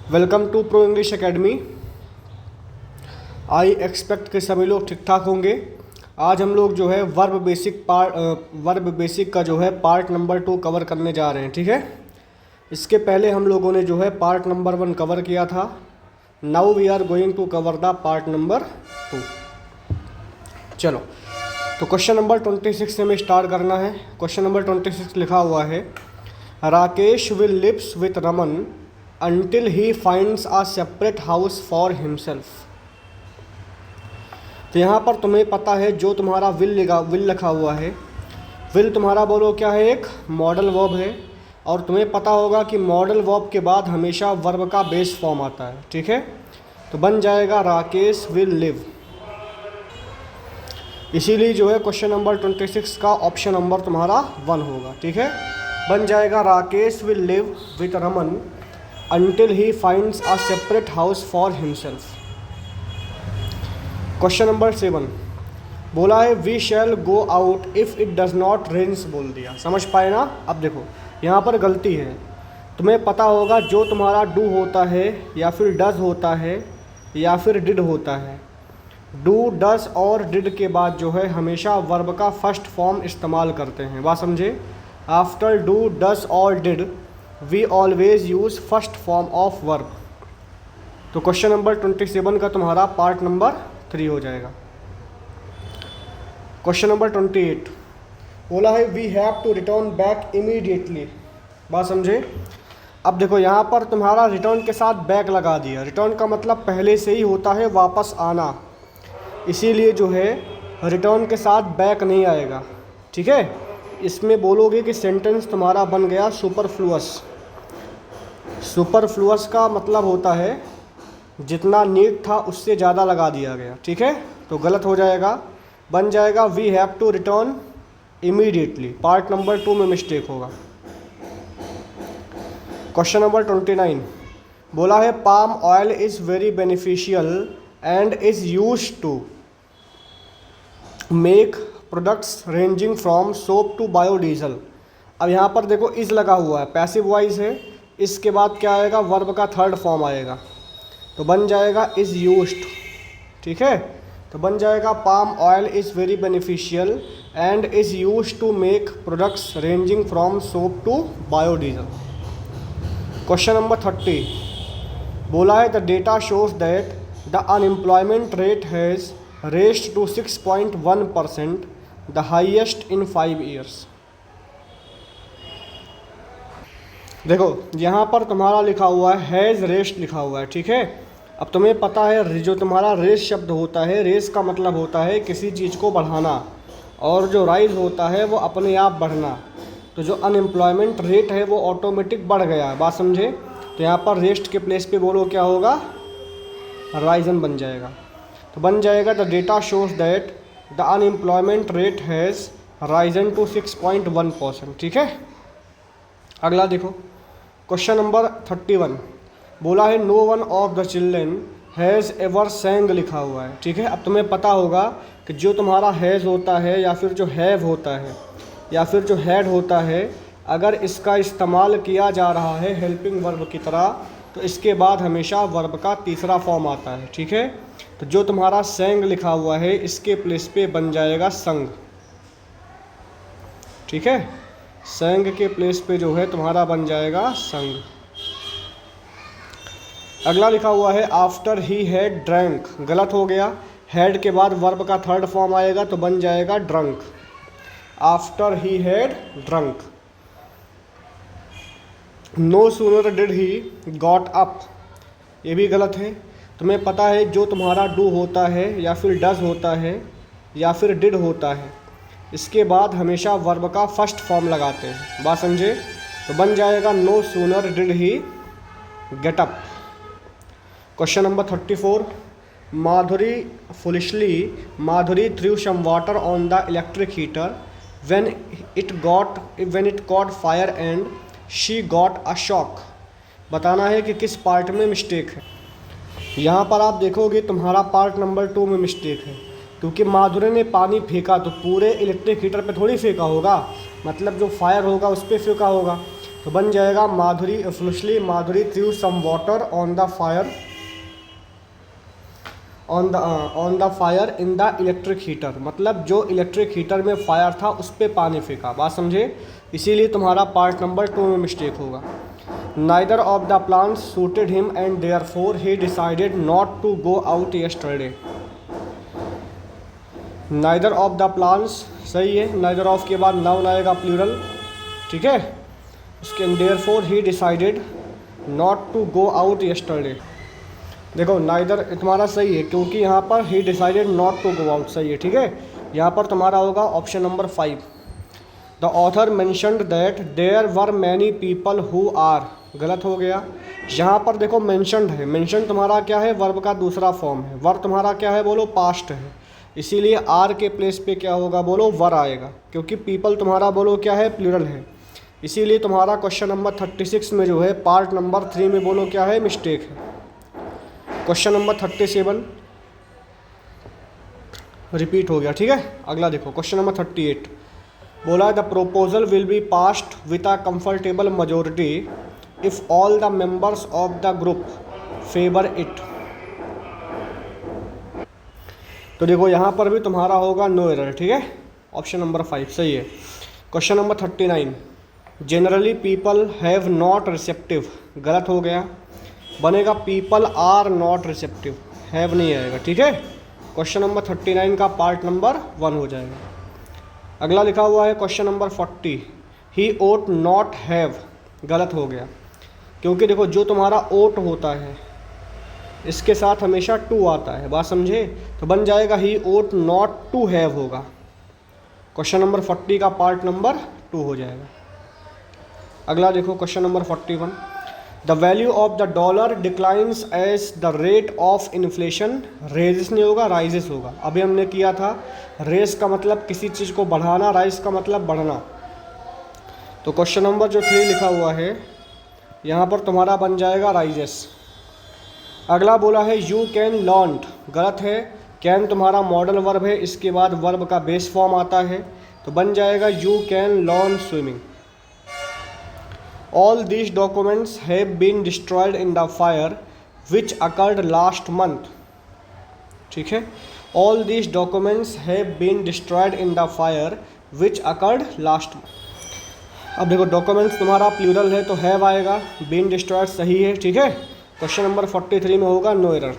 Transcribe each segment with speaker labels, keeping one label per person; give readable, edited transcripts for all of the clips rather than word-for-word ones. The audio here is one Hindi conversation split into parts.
Speaker 1: Welcome to pro English academy. I expect के सभी लोग ठीक ठाक होंगे। आज हम लोग जो है वर्ब बेसिक का जो है पार्ट नंबर 2 कवर करने जा रहे हैं। ठीक है, इसके पहले हम लोगों ने जो है पार्ट नंबर 1 कवर किया था। Now we are going to cover the part number 2। चलो, तो क्वेश्चन नंबर 26 से हमें स्टार्ट करना है। क्वेश्चन नंबर 26 लिखा हुआ है, Rakesh will lives with Raman until he finds a separate house for himself। तो यहाँ पर तुम्हें पता है जो तुम्हारा विल लिखा हुआ है, विल तुम्हारा बोलो क्या है, एक मॉडल वर्ब है। और तुम्हें पता होगा कि मॉडल वर्ब के बाद हमेशा वर्ब का बेस फॉर्म आता है। ठीक है, तो बन जाएगा राकेश विल लिव। इसीलिए जो है क्वेश्चन नंबर 26 का ऑप्शन नंबर तुम्हारा 1 होगा। ठीक है, बन जाएगा Rakesh will live with Raman until he finds a separate house for himself। Question number 7 बोला है we shall go out if it does not rains। बोल दिया, समझ पाए ना। अब देखो यहाँ पर गलती है। तुम्हें पता होगा जो तुम्हारा डू होता है या फिर डज होता है या फिर डिड होता है, डू डज और डिड के बाद जो है हमेशा वर्ब का फर्स्ट फॉर्म इस्तेमाल करते हैं। बात समझे, आफ्टर डू डज और did we always use first form of verb. तो क्वेश्चन नंबर 27 का तुम्हारा पार्ट नंबर 3 हो जाएगा। क्वेश्चन नंबर 28 बोला है we have to return back immediately. बात समझे। अब देखो यहाँ पर तुम्हारा रिटर्न के साथ बैक लगा दिया। रिटर्न का मतलब पहले से ही होता है वापस आना, इसीलिए जो है रिटर्न के साथ बैक नहीं आएगा। ठीक है, इसमें बोलोगे कि सेंटेंस तुम्हारा बन गया सुपरफ्लुअस। सुपरफ्लुअस का मतलब होता है जितना नीड था उससे ज़्यादा लगा दिया गया। ठीक है, तो गलत हो जाएगा, बन जाएगा we have to return immediately. Part number 2 में मिस्टेक होगा। क्वेश्चन नंबर 29 बोला है palm oil is very beneficial and is used to make products ranging from soap to biodiesel. अब यहाँ पर देखो इज़ लगा हुआ है, पैसिव वॉइस है। इसके बाद क्या आएगा, वर्ब का थर्ड फॉर्म आएगा, तो बन जाएगा इज़ यूज्ड। ठीक है, तो बन जाएगा palm oil is very beneficial and is used to make products ranging from soap to biodiesel. Question number 30 बोला है the data shows that the unemployment rate has raised to 6.1%, the highest in 5 years. देखो यहाँ पर तुम्हारा लिखा हुआ है हैज़ रेस्ड लिखा हुआ है। ठीक है, अब तुम्हें पता है जो तुम्हारा रेस शब्द होता है, रेस का मतलब होता है किसी चीज़ को बढ़ाना, और जो राइज होता है वो अपने आप बढ़ना। तो जो अनएम्प्लॉयमेंट रेट है वो ऑटोमेटिक बढ़ गया है। बात समझे, तो यहाँ पर रेस्ट के प्लेस पे बोलो क्या होगा, राइजन बन जाएगा। तो बन जाएगा the data shows that the unemployment rate has risen to 6.1%। ठीक है, अगला देखो क्वेश्चन नंबर 31 बोला है no one of the children has ever sang लिखा हुआ है। ठीक है, अब तुम्हें पता होगा कि जो तुम्हारा हैज़ होता है या फिर जो हैव होता है या फिर जो हैड होता है, अगर इसका इस्तेमाल किया जा रहा है हेल्पिंग वर्ब की तरह, तो इसके बाद हमेशा वर्ब का तीसरा फॉर्म आता है। ठीक है, तो जो तुम्हारा सेंग लिखा हुआ है इसके प्लेस पे बन जाएगा संग। ठीक है, सेंग के प्लेस पे जो है तुम्हारा बन जाएगा संग। अगला लिखा हुआ है आफ्टर ही हैड ड्रैंक। गलत हो गया, हैड के बाद वर्ब का थर्ड फॉर्म आएगा तो बन जाएगा drunk. After he had drunk. No sooner did he got up, ये भी गलत है। तुम्हें पता है जो तुम्हारा डू होता है या फिर डज होता है या फिर डिड होता है, इसके बाद हमेशा वर्ब का फर्स्ट फॉर्म लगाते हैं। बात समझे, तो बन जाएगा no sooner did he get up. Question number 34 Madhuri threw some water on the electric heater when it caught fire and she got a shock. बताना है कि किस पार्ट में मिस्टेक है। यहाँ पर आप देखोगे तुम्हारा पार्ट नंबर 2 में मिस्टेक है, क्योंकि माधुरी ने पानी फेंका तो पूरे इलेक्ट्रिक हीटर पे थोड़ी फेंका होगा, मतलब जो फायर होगा उस पर फेंका होगा। तो बन जाएगा माधुरी फुलसली Madhuri threw some water on the fire on the fire in the electric heater, मतलब जो इलेक्ट्रिक हीटर में फायर था उस पर पानी फेंका। बात समझे? इसीलिए तुम्हारा पार्ट नंबर 2 में मिस्टेक होगा। Neither of the plans suited him and therefore he decided not to go out yesterday. Neither of the plans सही है, नाइदर ऑफ के बाद नाउन आएगा प्लूरल, ठीक है। उसके therefore he decided not to go out yesterday. देखो नाइदर तुम्हारा सही है क्योंकि यहाँ पर he decided not to go out सही है, ठीक है। यहाँ पर तुम्हारा होगा option number 5। The author mentioned that there were many people who are, गलत हो गया। यहाँ पर देखो मैंशनड है, मैंशन तुम्हारा क्या है, वर्ब का दूसरा फॉर्म है, वर तुम्हारा क्या है बोलो, पास्ट है, इसीलिए आर के प्लेस पे क्या होगा बोलो, वर आएगा, क्योंकि पीपल तुम्हारा बोलो क्या है, प्लूरल है। इसीलिए तुम्हारा क्वेश्चन नंबर 36 में जो है पार्ट नंबर 3 में बोलो क्या है, मिस्टेक है। क्वेश्चन नंबर 37 रिपीट हो गया, ठीक है। अगला देखो क्वेश्चन नंबर 38 बोला the proposal will be passed with a comfortable majority if all the members of the group favour it. तो देखो यहाँ पर भी तुम्हारा होगा नो एरर, ठीक है। ऑप्शन नंबर 5 सही है। Question number 39 generally people have not receptive, गलत हो गया, बनेगा people are not receptive, have नहीं आएगा, ठीक है। क्वेश्चन नंबर 39 का पार्ट नंबर 1 हो जाएगा। अगला लिखा हुआ है question number 40 he ought not have, गलत हो गया, क्योंकि देखो जो तुम्हारा ओट होता है इसके साथ हमेशा टू आता है, बात समझे, तो बन जाएगा he ought not to have होगा। क्वेश्चन नंबर 40 का पार्ट नंबर 2 हो जाएगा। अगला देखो question number 41 the value of the dollar declines as the rate of inflation, raises नहीं होगा, राइजेस होगा। अभी हमने किया था रेस का मतलब किसी चीज़ को बढ़ाना, राइज का मतलब बढ़ना। तो क्वेश्चन नंबर जो 3 लिखा हुआ है यहाँ पर तुम्हारा बन जाएगा राइजेस। अगला बोला है यू कैन लर्न, गलत है, कैन तुम्हारा मॉडल वर्ब है, इसके बाद वर्ब का बेस फॉर्म आता है, तो बन जाएगा you can learn swimming. All these documents have been destroyed in the fire which occurred last month, ठीक है। All these documents have been destroyed in the fire which occurred last month। अब देखो डॉक्यूमेंट्स तुम्हारा प्लूरल है तो हैव आएगा, बीन डिस्ट्रॉयड सही है, ठीक है। क्वेश्चन नंबर 43 में होगा no error.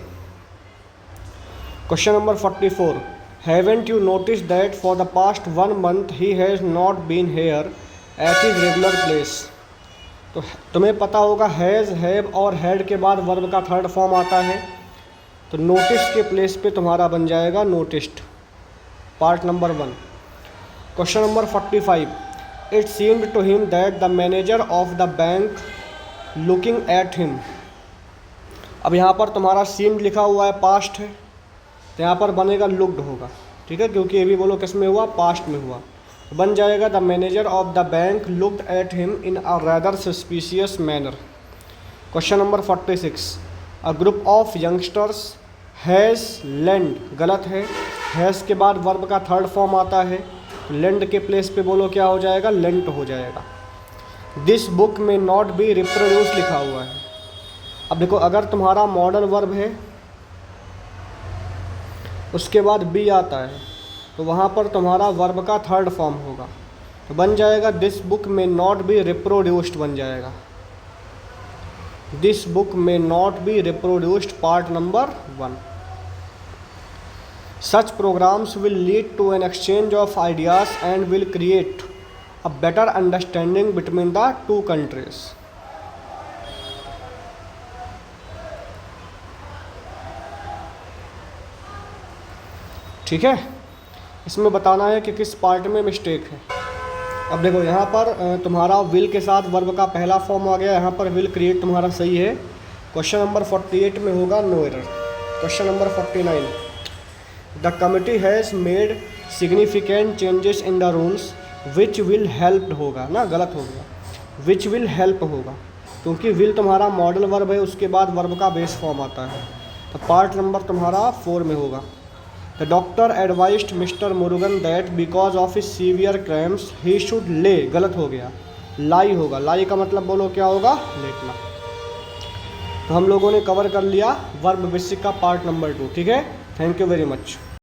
Speaker 1: Question number 44 haven't you notice that for the past 1 month he has not been here at his regular place. तो तुम्हें पता होगा हैज़, हैव और हैड के बाद वर्ब का थर्ड फॉर्म आता है, तो नोटिस के प्लेस पे तुम्हारा बन जाएगा noticed, part number 1। Question number 45 it seemed to him that the manager of the bank looking at him. अब यहाँ पर तुम्हारा सीम्ड लिखा हुआ है, पास्ट है, तो यहाँ पर बनेगा लुक्ड होगा, ठीक है, क्योंकि ये भी बोलो किस में हुआ, पास्ट में हुआ, बन जाएगा the manager of the bank looked at him in a rather suspicious manner. Question number 46 a group of youngsters has lend, गलत है, हैज़ के बाद वर्ब का थर्ड फॉर्म आता है, लेंड के प्लेस पे बोलो क्या हो जाएगा, लेंट हो जाएगा। This book may not B reproduce लिखा हुआ है। अब देखो अगर तुम्हारा मॉडल वर्ब है उसके बाद बी आता है तो वहाँ पर तुम्हारा वर्ब का थर्ड फॉर्म होगा, तो बन जाएगा this book may not be reproduced, बन जाएगा this book may not be reproduced, part number 1। Such programs will lead to an exchange of ideas and will create a better understanding between the 2 countries. ठीक है, इसमें बताना है कि किस पार्ट में मिस्टेक है। अब देखो यहाँ पर तुम्हारा विल के साथ वर्ब का पहला फॉर्म आ गया, यहाँ पर विल क्रिएट तुम्हारा सही है। क्वेश्चन नंबर 48 में होगा no error. Question number 49 the committee has made significant changes in the rules which will help होगा ना, गलत हो गया, विच विल हेल्प होगा, क्योंकि विल तुम्हारा मॉडल वर्ब है, उसके बाद वर्ब का बेस फॉर्म आता है, तो पार्ट नंबर तुम्हारा 4 में होगा। The doctor advised mister Murugan that because of his severe cramps he should ले, गलत हो गया, लाई होगा, लाई का मतलब बोलो क्या होगा, लेटना। तो हम लोगों ने कवर कर लिया वर्ब बेसिक का पार्ट नंबर 2, ठीक है। Thank you very much.